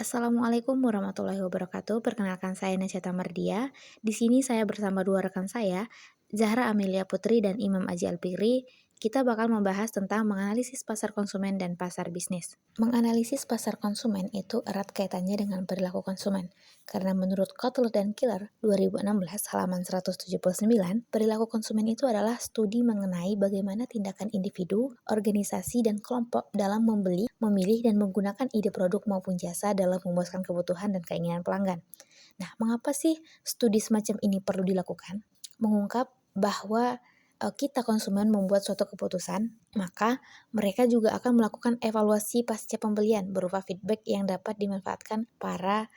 Assalamualaikum warahmatullahi wabarakatuh. Perkenalkan saya Nasyata Mardia. Di sini saya bersama dua rekan saya, Zahra Amelia Putri dan Imam Aji Alpiri. Kita bakal membahas tentang menganalisis pasar konsumen dan pasar bisnis. Menganalisis pasar konsumen itu erat kaitannya dengan perilaku konsumen. Karena menurut Kotler dan Killer 2016 halaman 179, perilaku konsumen itu adalah studi mengenai bagaimana tindakan individu, organisasi, dan kelompok dalam membeli, memilih, dan menggunakan ide produk maupun jasa dalam memuaskan kebutuhan dan keinginan pelanggan. Nah, mengapa sih studi semacam ini perlu dilakukan? Mengungkap bahwa kita konsumen membuat suatu keputusan, maka mereka juga akan melakukan evaluasi pasca pembelian berupa feedback yang dapat dimanfaatkan para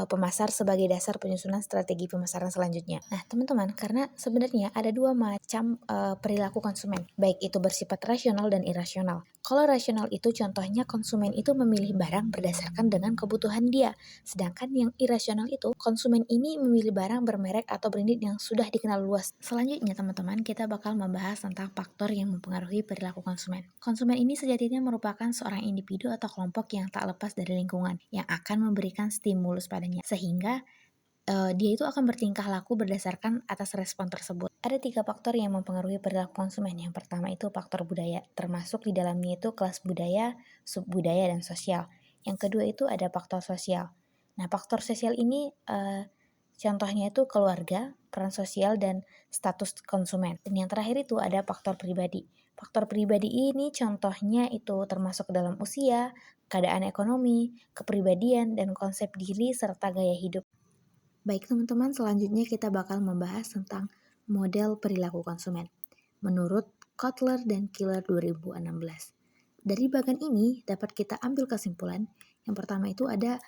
pemasar sebagai dasar penyusunan strategi pemasaran selanjutnya. Nah, teman-teman, karena sebenarnya ada dua macam perilaku konsumen, baik itu bersifat rasional dan irasional. Kalau rasional itu contohnya konsumen itu memilih barang berdasarkan dengan kebutuhan dia, sedangkan yang irasional itu konsumen ini memilih barang bermerek atau branded yang sudah dikenal luas. Selanjutnya, teman-teman, kita bakal membahas tentang faktor yang mempengaruhi perilaku konsumen. Konsumen ini sejatinya merupakan seorang individu atau kelompok yang tak lepas dari lingkungan, yang akan memberikan stimulus padanya, sehingga dia itu akan bertingkah laku berdasarkan atas respon tersebut. Ada 3 faktor yang mempengaruhi perilaku konsumen. Yang pertama itu faktor budaya, termasuk di dalamnya itu kelas budaya, subbudaya, dan sosial. Yang kedua itu ada faktor sosial. Nah, faktor sosial ini contohnya itu keluarga, peran sosial, dan status konsumen. Dan yang terakhir itu ada faktor pribadi. Faktor pribadi ini contohnya itu termasuk dalam usia, keadaan ekonomi, kepribadian, dan konsep diri serta gaya hidup. Baik teman-teman, selanjutnya kita bakal membahas tentang model perilaku konsumen menurut Kotler dan Killer 2016. Dari bagian ini dapat kita ambil kesimpulan. Yang pertama itu ada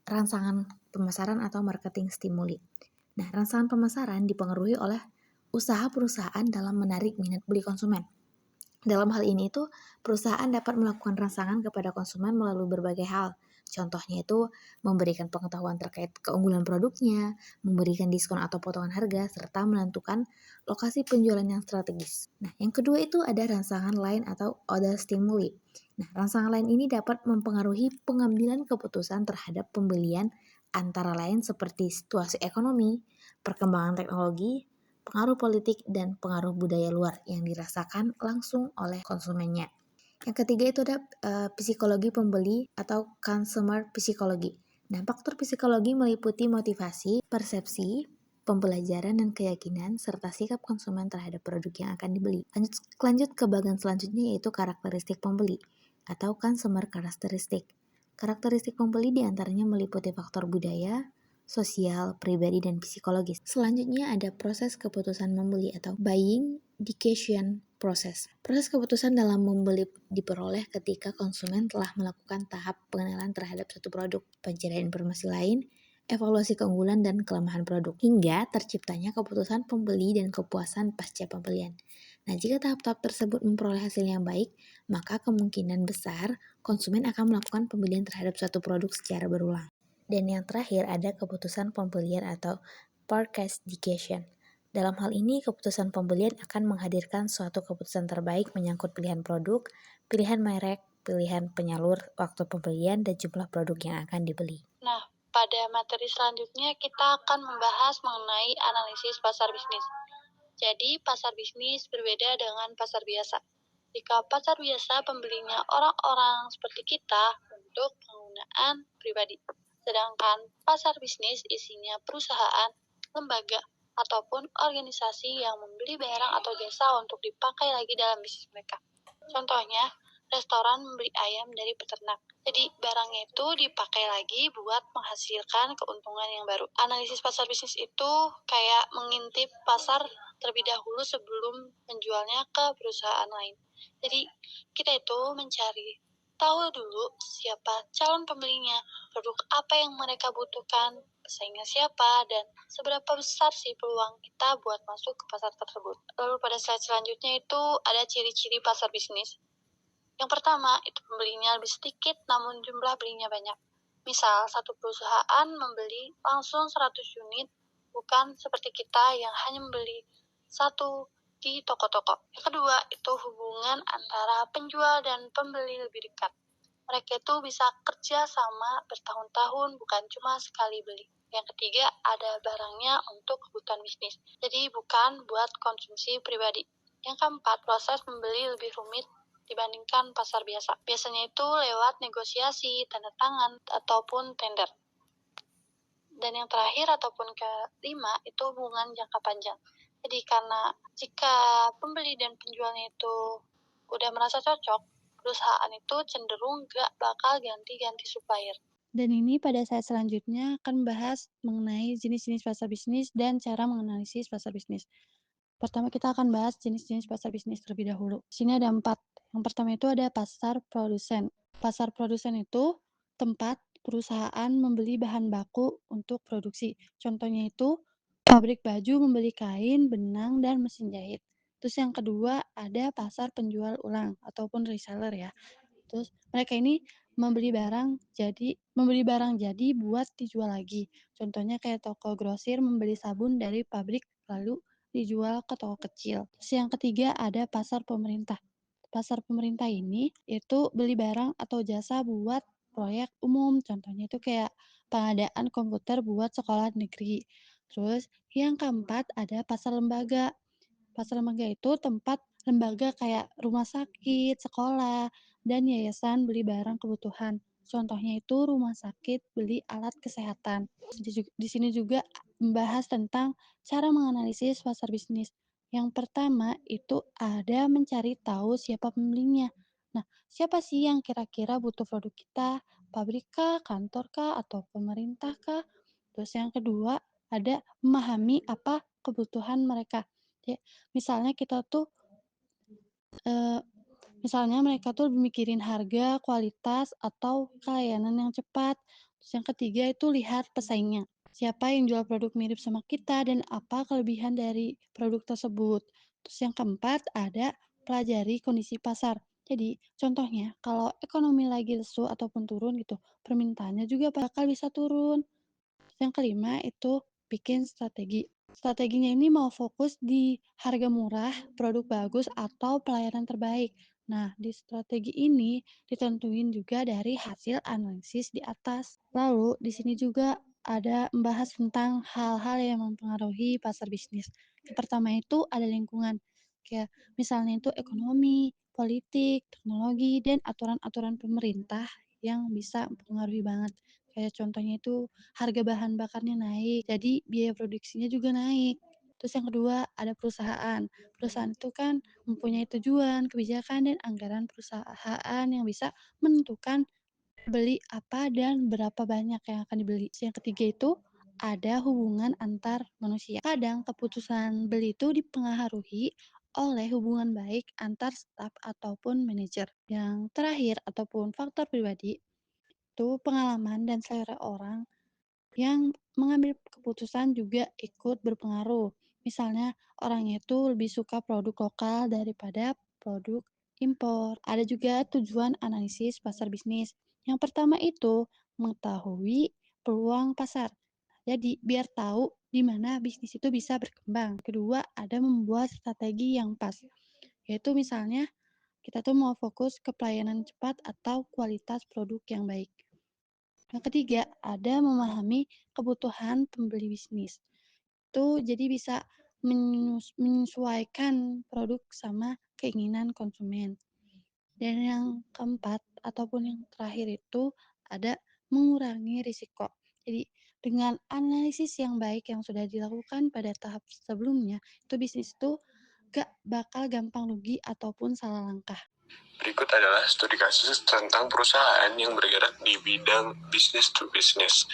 rangsangan pemasaran atau marketing stimuli. Nah, rangsangan pemasaran dipengaruhi oleh usaha perusahaan dalam menarik minat beli konsumen. Dalam hal ini itu, perusahaan dapat melakukan rangsangan kepada konsumen melalui berbagai hal. Contohnya itu memberikan pengetahuan terkait keunggulan produknya, memberikan diskon atau potongan harga, serta menentukan lokasi penjualan yang strategis. Nah, yang kedua itu ada rangsangan lain atau other stimuli. Nah, rangsangan lain ini dapat mempengaruhi pengambilan keputusan terhadap pembelian antara lain seperti situasi ekonomi, perkembangan teknologi, pengaruh politik, dan pengaruh budaya luar yang dirasakan langsung oleh konsumennya. Yang ketiga itu ada psikologi pembeli atau consumer psychology. Nah, faktor psikologi meliputi motivasi, persepsi, pembelajaran dan keyakinan, serta sikap konsumen terhadap produk yang akan dibeli. Lanjut ke bagian selanjutnya yaitu karakteristik pembeli atau consumer characteristic. Karakteristik pembeli diantaranya meliputi faktor budaya, sosial, pribadi, dan psikologis. Selanjutnya ada proses keputusan membeli atau buying decision process. Proses keputusan dalam membeli diperoleh ketika konsumen telah melakukan tahap pengenalan terhadap satu produk, pencarian informasi lain, evaluasi keunggulan dan kelemahan produk, hingga terciptanya keputusan pembeli dan kepuasan pasca pembelian. Nah, jika tahap-tahap tersebut memperoleh hasil yang baik, maka kemungkinan besar konsumen akan melakukan pembelian terhadap suatu produk secara berulang. Dan yang terakhir ada keputusan pembelian atau purchase decision. Dalam hal ini, keputusan pembelian akan menghadirkan suatu keputusan terbaik menyangkut pilihan produk, pilihan merek, pilihan penyalur, waktu pembelian, dan jumlah produk yang akan dibeli. Nah, pada materi selanjutnya kita akan membahas mengenai analisis pasar bisnis. Jadi, pasar bisnis berbeda dengan pasar biasa. Jika pasar biasa pembelinya orang-orang seperti kita untuk penggunaan pribadi. Sedangkan pasar bisnis isinya perusahaan, lembaga, ataupun organisasi yang membeli barang atau jasa untuk dipakai lagi dalam bisnis mereka. Contohnya, restoran membeli ayam dari peternak. Jadi barangnya itu dipakai lagi buat menghasilkan keuntungan yang baru. Analisis pasar bisnis itu kayak mengintip pasar terlebih dahulu sebelum menjualnya ke perusahaan lain. Jadi kita itu mencari tahu dulu siapa calon pembelinya, produk apa yang mereka butuhkan, pesaingnya siapa, dan seberapa besar sih peluang kita buat masuk ke pasar tersebut. Lalu pada slide selanjutnya itu ada ciri-ciri pasar bisnis. Yang pertama, itu pembelinya lebih sedikit namun jumlah belinya banyak. Misal, satu perusahaan membeli langsung 100 unit, bukan seperti kita yang hanya membeli satu di toko-toko. Yang kedua, itu hubungan antara penjual dan pembeli lebih dekat. Mereka itu bisa kerja sama bertahun-tahun, bukan cuma sekali beli. Yang ketiga, ada barangnya untuk kebutuhan bisnis. Jadi bukan buat konsumsi pribadi. Yang keempat, proses membeli lebih rumit dibandingkan pasar biasa. Biasanya itu lewat negosiasi, tanda tangan, ataupun tender. Dan yang terakhir ataupun kelima, itu hubungan jangka panjang. Jadi karena jika pembeli dan penjualnya itu udah merasa cocok, perusahaan itu cenderung gak bakal ganti-ganti supplier. Dan ini pada saat selanjutnya akan membahas mengenai jenis-jenis pasar bisnis dan cara menganalisis pasar bisnis. Pertama kita akan bahas jenis-jenis pasar bisnis terlebih dahulu. Di sini ada 4. Yang pertama itu ada pasar produsen. Pasar produsen itu tempat perusahaan membeli bahan baku untuk produksi. Contohnya itu pabrik baju membeli kain, benang, dan mesin jahit. Terus yang kedua ada pasar penjual ulang ataupun reseller ya. Terus mereka ini membeli barang jadi buat dijual lagi. Contohnya kayak toko grosir membeli sabun dari pabrik lalu dijual ke toko kecil. Terus yang ketiga ada pasar pemerintah. Pasar pemerintah ini itu beli barang atau jasa buat proyek umum. Contohnya itu kayak pengadaan komputer buat sekolah negeri. Terus yang keempat ada pasar lembaga. Pasar lembaga itu tempat lembaga kayak rumah sakit, sekolah, dan yayasan beli barang kebutuhan. Contohnya itu rumah sakit beli alat kesehatan. Di sini juga membahas tentang cara menganalisis pasar bisnis. Yang pertama itu ada mencari tahu siapa pembelinya. Nah, siapa sih yang kira-kira butuh produk kita? Pabrik kah, kantor kah, atau pemerintah kah? Terus yang kedua ada memahami apa kebutuhan mereka. Ya, misalnya kita tuh, eee, misalnya mereka tuh lebih mikirin harga, kualitas, atau pelayanan yang cepat. Terus yang ketiga itu lihat pesaingnya. Siapa yang jual produk mirip sama kita dan apa kelebihan dari produk tersebut. Terus yang keempat ada pelajari kondisi pasar. Jadi contohnya kalau ekonomi lagi lesu ataupun turun gitu, permintaannya juga bakal bisa turun. Yang kelima itu bikin strategi. Strateginya ini mau fokus di harga murah, produk bagus, atau pelayanan terbaik. Nah, di strategi ini ditentuin juga dari hasil analisis di atas. Lalu, di sini juga ada membahas tentang hal-hal yang mempengaruhi pasar bisnis. Yang pertama itu ada lingkungan. Kayak misalnya itu ekonomi, politik, teknologi, dan aturan-aturan pemerintah yang bisa mempengaruhi banget. Kayak contohnya itu harga bahan bakarnya naik, jadi biaya produksinya juga naik. Terus yang kedua ada perusahaan. Perusahaan itu kan mempunyai tujuan, kebijakan, dan anggaran perusahaan yang bisa menentukan beli apa dan berapa banyak yang akan dibeli. Yang ketiga itu ada hubungan antar manusia. Kadang keputusan beli itu dipengaruhi oleh hubungan baik antar staf ataupun manajer. Yang terakhir ataupun faktor pribadi itu pengalaman dan selera orang yang mengambil keputusan juga ikut berpengaruh. Misalnya, orangnya itu lebih suka produk lokal daripada produk impor. Ada juga tujuan analisis pasar bisnis. Yang pertama itu mengetahui peluang pasar. Jadi, biar tahu di mana bisnis itu bisa berkembang. Kedua, ada membuat strategi yang pas. Yaitu misalnya, kita tuh mau fokus ke pelayanan cepat atau kualitas produk yang baik. Yang ketiga, ada memahami kebutuhan pembeli bisnis. Itu jadi bisa menyesuaikan produk sama keinginan konsumen. Dan yang keempat ataupun yang terakhir itu ada mengurangi risiko. Jadi dengan analisis yang baik yang sudah dilakukan pada tahap sebelumnya, itu bisnis itu gak bakal gampang rugi ataupun salah langkah. Berikut adalah studi kasus tentang perusahaan yang bergerak di bidang business to business.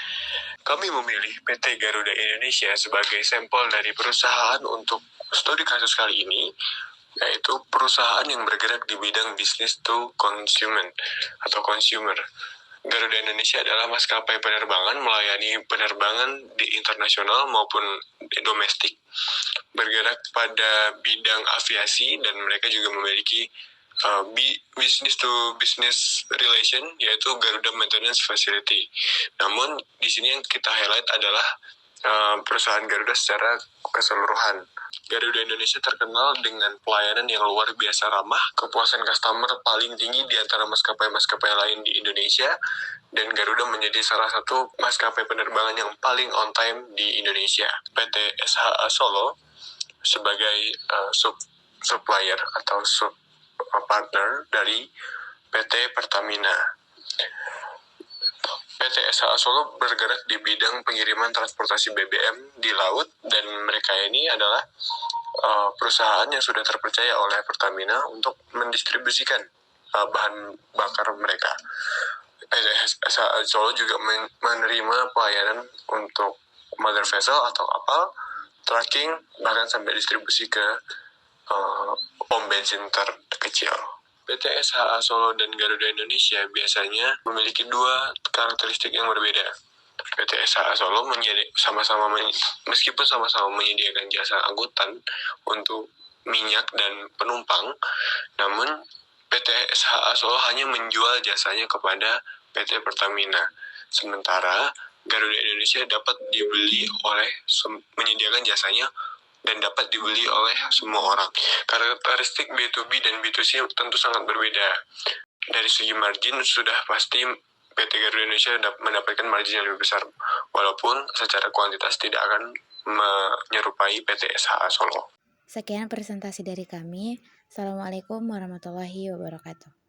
Kami memilih PT Garuda Indonesia sebagai sampel dari perusahaan untuk studi kasus kali ini, yaitu perusahaan yang bergerak di bidang business to consumer atau consumer. Garuda Indonesia adalah maskapai penerbangan melayani penerbangan di internasional maupun domestik, bergerak pada bidang aviasi, dan mereka juga memiliki business to business relation, yaitu Garuda Maintenance Facility. Namun di sini yang kita highlight adalah perusahaan Garuda secara keseluruhan. Garuda Indonesia terkenal dengan pelayanan yang luar biasa ramah, kepuasan customer paling tinggi di antara maskapai-maskapai lain di Indonesia, dan Garuda menjadi salah satu maskapai penerbangan yang paling on time di Indonesia. PT SHA Solo sebagai supplier atau partner dari PT Pertamina. PT SHA Solo bergerak di bidang pengiriman transportasi BBM di laut, dan mereka ini adalah perusahaan yang sudah terpercaya oleh Pertamina untuk mendistribusikan bahan bakar mereka. PT SHA Solo juga menerima pelayanan untuk mother vessel atau kapal, tracking, bahkan sampai distribusi ke pom bensin terkecil. PT SHA Solo dan Garuda Indonesia biasanya memiliki dua karakteristik yang berbeda. PT SHA Solo meskipun sama-sama menyediakan jasa angkutan untuk minyak dan penumpang, namun PT SHA Solo hanya menjual jasanya kepada PT Pertamina. Sementara Garuda Indonesia dapat dibeli menyediakan jasanya dan dapat dibeli oleh semua orang. Karakteristik B2B dan B2C tentu sangat berbeda. Dari segi margin sudah pasti PT Garuda Indonesia mendapatkan margin yang lebih besar, walaupun secara kuantitas tidak akan menyerupai PT SHA Solo. Sekian presentasi dari kami. Assalamualaikum warahmatullahi wabarakatuh.